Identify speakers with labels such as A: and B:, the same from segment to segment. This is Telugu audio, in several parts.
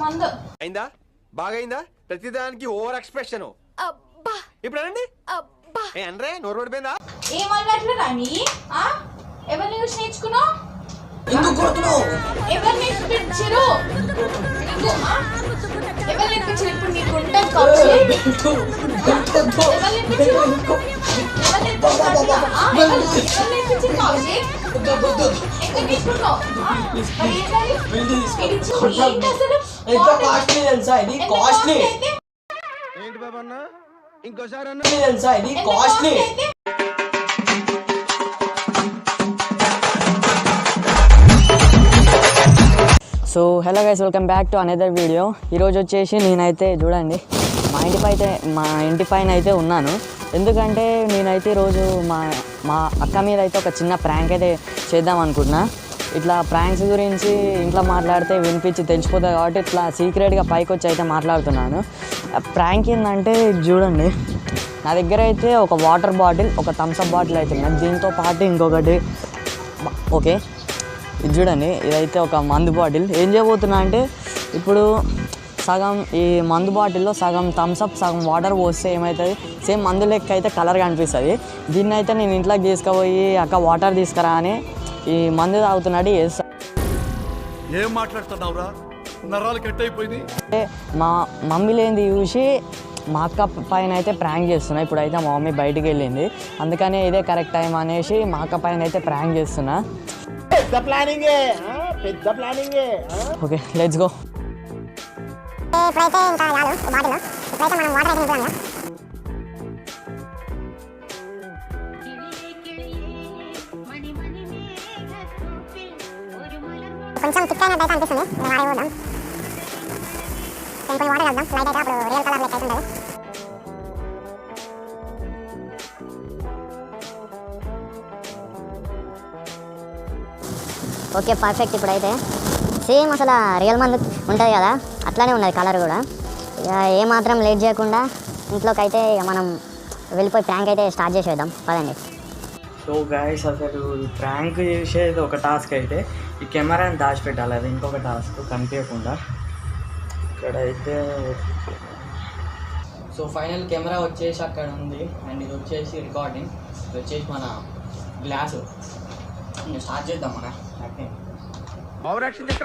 A: మందు
B: అయిందా బాగైందా ప్రతిదానికి ఓవర్ ఎక్స్ప్రెషన్ ఇప్పుడు అనండి అనరే నోరు పడిపోయిందా
A: ఏం అలవాట్లు రాని ఎవరిని చూసి నేర్చుకున్నావు
C: ఎందుకు కొడుతున్నావు
A: ఎవరు నేర్పించారు ఎవరు నేర్పించారు ఇప్పుడు నీకు ఉంటుంది కావచ్చు ఎవరు నేర్పించారు ఎక్కడ తీసుకున్నావు
B: ఏంటి బాబా అన్న ఇంకోసారి
C: తెలుసా ఇది costly
D: so hello guys welcome back to another video. ఈరోజు వచ్చేసి నేనైతే చూడండి మా ఇంటి పైన అయితే ఉన్నాను. ఎందుకంటే నేనైతే ఈరోజు మా అక్క మీద అయితే ఒక చిన్న ప్రాంక్ అయితే చేద్దాం అనుకుంటున్నా. ఇట్లా ప్రాంక్స్ గురించి ఇంట్లో మాట్లాడితే వినిపించి తెలిసిపోతుంది కాబట్టి ఇట్లా సీక్రెట్గా పైకి వచ్చి అయితే మాట్లాడుతున్నాను. ప్రాంక్ ఏంటంటే చూడండి, నా దగ్గర అయితే ఒక వాటర్ బాటిల్, ఒక థమ్స్అప్ బాటిల్ అయితే ఉన్నది. దీంతో పాటు ఇంకొకటి ఓకే ఇది చూడండి, ఇదైతే ఒక మందు బాటిల్. ఏం చేయబోతున్నా అంటే ఇప్పుడు సగం ఈ మందు బాటిల్లో సగం థమ్స్అప్ సగం వాటర్ పోస్తే ఏమవుతుంది, సేమ్ మందు లెక్క అయితే కలర్గా అనిపిస్తుంది. దీన్ని అయితే నేను ఇంట్లోకి తీసుకుపోయి అక్క వాటర్ తీసుకురా అని ఈ మందు తాగుతున్నాడు.
E: ఏం మాట్లాడుతున్నావురా, నరాలు కట్ అయిపోయింది.
D: మా మమ్మీ లేనిది చూసి మా అక్క పైన అయితే ప్రాంక్ చేస్తున్నా. ఇప్పుడైతే మా మమ్మీ బయటికి వెళ్ళింది, అందుకనే ఇదే కరెక్ట్ టైం అనేసి మా అక్క పైన అయితే ప్రాంక్ చేస్తున్నా.
B: పెద్ద ప్లానింగే
D: ఓకే లెట్స్ గో.
F: ఇప్పుడైతే ఇంకా చాలు బాటిల్. ఇప్పుడైతే మనం వాటర్ అయితే నింపుదాం. కొంచెం థిక్ అయినట్టు అనిపిస్తుంది. వాటర్ పోద్దాం, కొంచెం వాటర్ కలుద్దాం. లైట్ అయితే అప్పుడు రియల్ కలర్ లెక్క అయితే ఉంటుంది. Okay perfect. ఇప్పుడైతే సేమ్ అసలు రియల్ మందు ఉంటుంది కదా అట్లానే ఉన్నది కలర్ కూడా. ఇక ఏమాత్రం లేట్ చేయకుండా ఇంట్లోకి అయితే ఇక మనం వెళ్ళిపోయి ప్రాంక్ అయితే స్టార్ట్ చేసేద్దాం పదండి.
D: సో గైస్ అసలు ప్రాంక్ చేసేది ఒక టాస్క్ అయితే ఈ కెమెరాని దాచిపెట్టాలి, అది ఇంకొక టాస్క్ కనిపించకుండా. ఇక్కడైతే సో ఫైనల్ కెమెరా వచ్చేసి అక్కడ ఉంది అండ్ ఇది వచ్చేసి రికార్డింగ్. ఇది వచ్చేసి మన గ్లాసు. స్టార్ట్ చేద్దాం మన యాక్టింగ్.
B: ఓవర్ యాక్షన్ ఇటు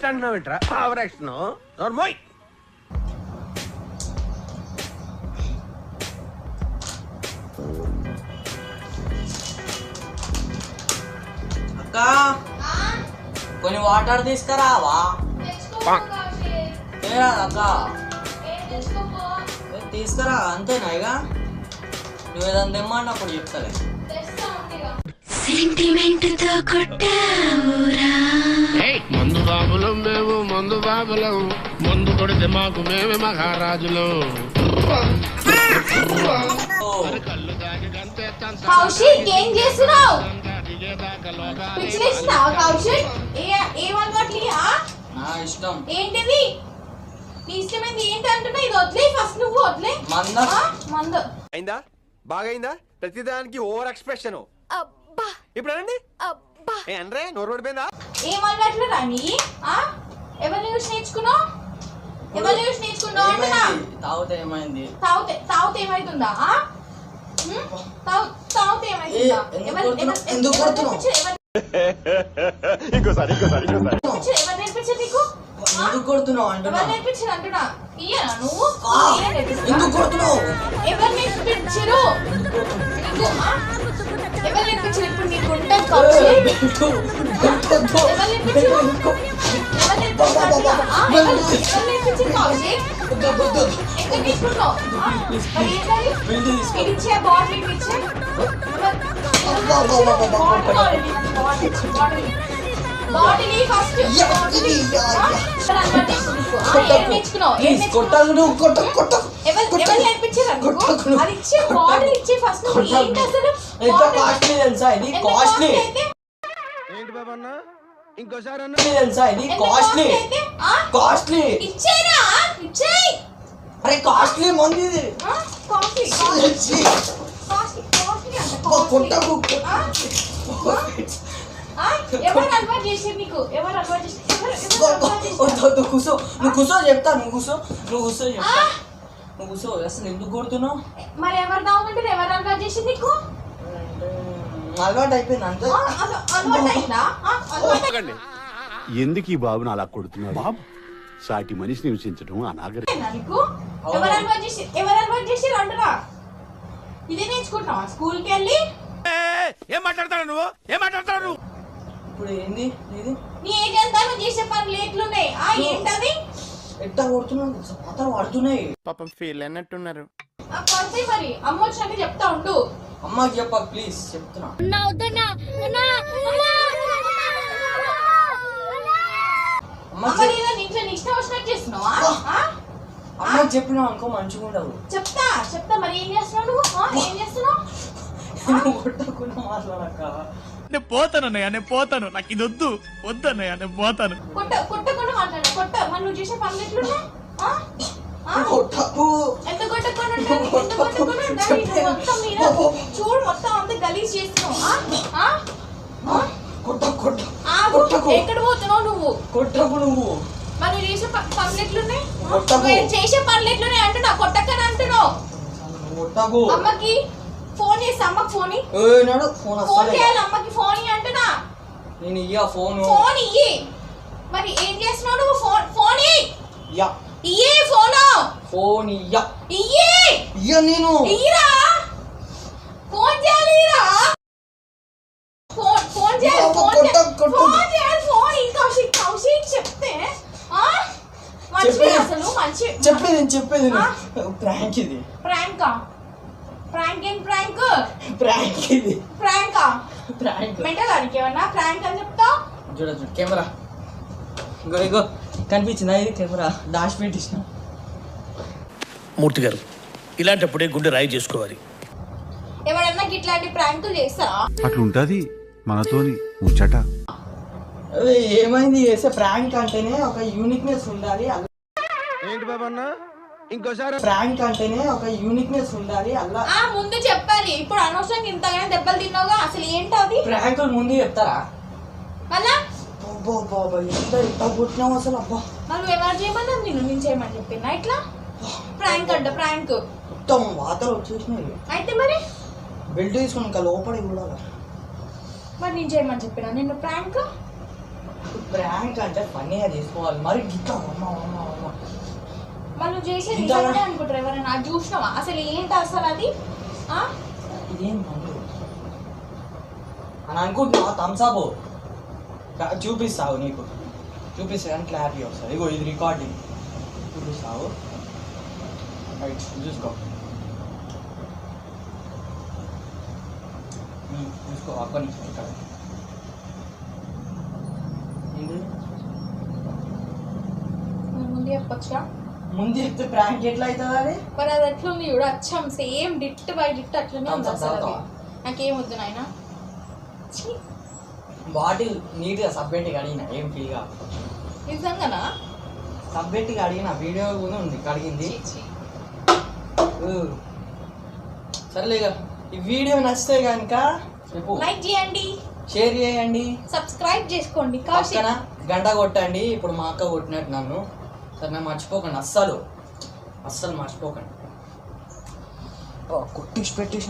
B: అంటున్నావు ఏంట్రా ఓవర్ యాక్షన్ నోర్మోయ్.
D: అక్క కొన్ని వాటర్ తీసుకురావా? అక్క తీసుకురా అంతేనా? ఇక నువ్వు ఏదైనా తెమ్మన్నప్పుడు చెప్తాలే.
G: మందు బాబులం మేము, మందు బాబులం, మందు కొడితే మాకు మేమే మహారాజులం.
A: కౌశిక్ ఏం చేస్తున్నావు?
D: నా ఇష్టం.
A: ఏంటిది నీ ఇష్టమైంది ఏంటి అంటున్నా? ఇది వదిలే ఫస్ట్, నువ్వు వదిలే. మందు
B: అయిందా బాగైందా ప్రతిదానికి ఓవర్ ఎక్స్ప్రెషన్ ఇప్పుడు అనండి అనరే నోరు పడిపోయిందా?
A: ఏం అలవాట్లు రాని ఎవరిని చూసి నేర్చుకున్నావు? ఎవరిని చూసి నేర్చుకున్నావు అంటున్నా?
D: తాగితే ఏమైంది?
A: తాగితే ఏమైతుందా? తాగితే ఏమైతుందా?
C: ఎందుకు కొడుతున్నావు?
B: ఇంకోసారి
A: ఎవరు నేర్పించారు నీకు?
D: ఎందుకు కొడుతున్నావు అంటున్నా?
A: ఎవరు నేర్పించారు అంటున్నా? ఇయ్యనా నువ్వు?
C: ఎందుకు కొడుతున్నావు?
A: ఎవరు నేర్పించారు? ఎవరు నేర్పించారు ఇప్పుడు నీకు ఉంటుంది కావచ్చు ఎవరు నేర్పించారు? ఎవరు నేర్పించారు కావచ్చు? ఎక్కడ తీసుకున్నావు? ఇది ఇచ్చే బాటిల్ ఇచ్చే బాటిల్ ఫస్ట్ నేర్చుకున్నావు. ఎవరు నేర్పించారు? అది ఇచ్చే బాటిల్ ఇచ్చే ఫస్ట్. ఏంటి అసలు
C: కాస్ట్లీ తెలుసా ఇది? కాస్ట్లీ
B: ఏంటి బాబా అన్న ఇంకోసారి అన్న
C: తెలుసా ఇది? కాస్ట్లీ
A: ఇచ్చేరా? ఇచ్చేయి.
C: అరే కాస్ట్లీ మంది ఇది.
A: ఎవరు అలవాటు చేసి నీకు? ఎవరు అలవాటు చేసి?
C: వద్దు కూర్చో, నువ్వు కూర్చో చెప్తా, నువ్వు కూర్చో చెప్తా. నువ్వు కూర్చో, అసలు ఎందుకు కొడుతున్నావు?
A: మరి ఎవరు దావుకుంటారు? ఎవరు అలవాటు చేసి నీకు?
C: అలవాటు అయిపోయింది అంతే.
A: అలవాటు అయిందా?
H: ఎందుకు ఈ బాబుని అలా కొడుతున్నాడు? బాబు సాటి మనిషిని హింసించడం అనాగరికం.
A: నీకు ఎవరు అలవాటు చేసి? ఎవరు అలవాటు చేసి అంటున్నా? ఇదే నేర్చుకుంటున్నావా స్కూల్కి వెళ్ళి?
E: ఏం మాట్లాడతాడు నువ్వు? ఏం మాట్లాడతాడు నువ్వు?
C: ఇప్పుడు ఏంది నీది?
A: నీ ఏజ్ ఎంత? నువ్వు చేసే పనులు ఎట్లున్నాయి? ఏంటది?
C: ఎట్టా కొడుతున్నావు? మాత్రం పడుతున్నాయి.
B: పాపం ఫీల్ అన్నట్టున్నారు.
A: పడితే మరి అమ్మ వచ్చినాక చెప్తా ఉండు.
C: అమ్మకి చెప్పక ప్లీజ్, చెప్తున్నా.
A: అమ్మ లేదా ఇంట్లో నీ ఇష్టం వచ్చినట్టు చేస్తున్నావా?
C: అమ్మకి చెప్పినావు అనుకో మంచిగా ఉండవు.
A: చెప్తా మరి ఏం చేస్తున్నావు నువ్వు? ఏం చేస్తున్నావు?
C: నువ్వు కొట్టకుండా మాట్లాడక.
E: నేను పోతానన్నయ్య, నేను పోతాను. నాకు ఇది వద్దన్నయ్య, నేను పోతాను.
A: కొట్టకుండా మాట్లాడు. మరి నువ్వు చేసే పనులు ఎట్లున్నాయి?
C: కొట్టకు.
A: ఎంత కొట్టకుండా ఉంటావు? ఎంత కొట్టకుండా ఉంటావు? మొత్తం మీద చూడు, మొత్తం అంతా గలీజ్ చేస్తున్నావు. ఎక్కడ పోతున్నావు నువ్వు?
C: కొట్టకు నువ్వు.
A: మరి నువ్వు చేసే పనులు ఎట్లున్నాయి?
C: కొట్టకు.
A: నువ్వు చేసే పనులు ఎట్లున్నాయి అంటున్నా? కొట్టకని అంటున్నావు.
C: కొట్టకు.
A: అమ్మకి ఫోన్ చేసి అమ్మకి ఫోన్
C: ఫోన్
A: చేయాలి. అమ్మకి ఫోన్ అంటున్నా.
C: నేను ఇయ్యా ఫోన్.
A: ఫోన్ ఇయ్యి. మరి ఏం చేస్తున్నావు నువ్వు? ఫోన్
C: ఇయ్యా.
A: ఇయ్యి ఫోన్
C: ఇయ్యా.
A: ఇయ్యి
C: నేను
A: ఇయ్యిరా. ఫోన్ చేయాలి రా. ఫోన్ చేయాలి. ఫోన్ కౌశిక్ చెప్తే మంచిగా అసలు మంచి
C: చెప్పేది ప్రాంక్ ఇది.
A: ప్రాంకా? ప్రాంక్ ఏం ప్రాంక్?
C: ప్రాంక్ ఇది.
A: ప్రాంకా?
C: ప్రాంక్
A: మెంటల్ అడిగి ఏమన్నా ప్రాంక్ అని చెప్తావు?
C: చూడ కెమెరా ఇగో కనిపించిందా? ఇది కెమెరా దాచిపెట్టించిన.
I: మూర్తి గారు, ఇలాంటప్పుడే గుండె రాయి చేసుకోవాలి.
A: ఎవడన్నా ఇట్లాంటి ప్రాంకులు చేస్తారా?
H: అట్లుంటది మనతోని ముచ్చట.
C: ఏమైంది? చేసే ప్రాంక్ అంటేనే ఒక యూనిక్నెస్ ఉండాలి.
B: ఏంటి బాబా అన్న? ఇంకోసారి
C: ప్రాంక్ అంటేనే ఒక యూనిక్నెస్ ఉండాలి. అలా
A: ముందు చెప్పాలి. ఇప్పుడు అనవసరంగా ఇంతగానే దెబ్బలు తిన్నావుగా. అసలు ఏంటది?
C: ప్రాంకులు ముందు చెప్తారా?
A: మళ్ళా
C: బాబా ఎంత కొట్టినావు అసలు. అబ్బా
A: మరి నువ్వు ఎవరు చేయమన్నా నేను చేయమని చెప్పినా ఇట్లా ప్రాంక్ అంట. ప్రాంక్
C: మొత్తం వాతలు వచ్చేసినాయి.
A: అయితే మరి
C: బెల్ట్ తీసుకుని ఇంకా లోపలికి కూడా.
A: మరి నేను చేయమని చెప్పినా నిన్ను ప్రాంక్?
C: ప్రాంక్ అంటే ఫన్నీగా చేసుకోవాలి. మరి గిట్లా
A: మరి నువ్వు చేసేది నిజంగానే అనుకుంటారు ఎవరైనా? అది చూసినావా? అసలు ఏంటి అసలు అది?
C: ఇదేం మందు అని అనుకుంటున్నావా? థమ్స్అప్ చూపిస్తావు, నీకు చూపిస్తా కానీ క్లారిటీ వస్తుంది. ఇగో ఇది రికార్డింగ్ చూపిస్తావు. రైట్ చూసుకో ఒక్క నిమిషం. ఇక్కడ
A: ముందు చెప్పొచ్చా?
C: ముందు చెప్తే ప్రాంక్ ఎట్లా అవుతుంది? అది
A: మరి అది ఎట్లుంది చూడు, అచ్చం సేమ్ డిట్ బై డిట్ అట్లనే ఉంది అసలు అది. నాకేం వద్దు నాయన.
C: బాటిల్ నీట్గా సబ్బెట్టికి అడిగిన, ఏం ఫీల్ గా.
A: నిజంగానా?
C: సబ్బెట్టికి అడిగిన, వీడియో కూడా ఉంది కడిగింది. సరేలేక ఈ వీడియో నచ్చితే కనుక
A: లైక్ చేయండి,
C: షేర్ చేయండి,
A: సబ్స్క్రైబ్ చేసుకోండి,
C: పక్కన గంట కొట్టండి. ఇప్పుడు మా అక్క కొట్టినట్టు నన్ను. సరే మర్చిపోకండి, అస్సలు మర్చిపోకండి. కొట్టేసి పెట్టేసి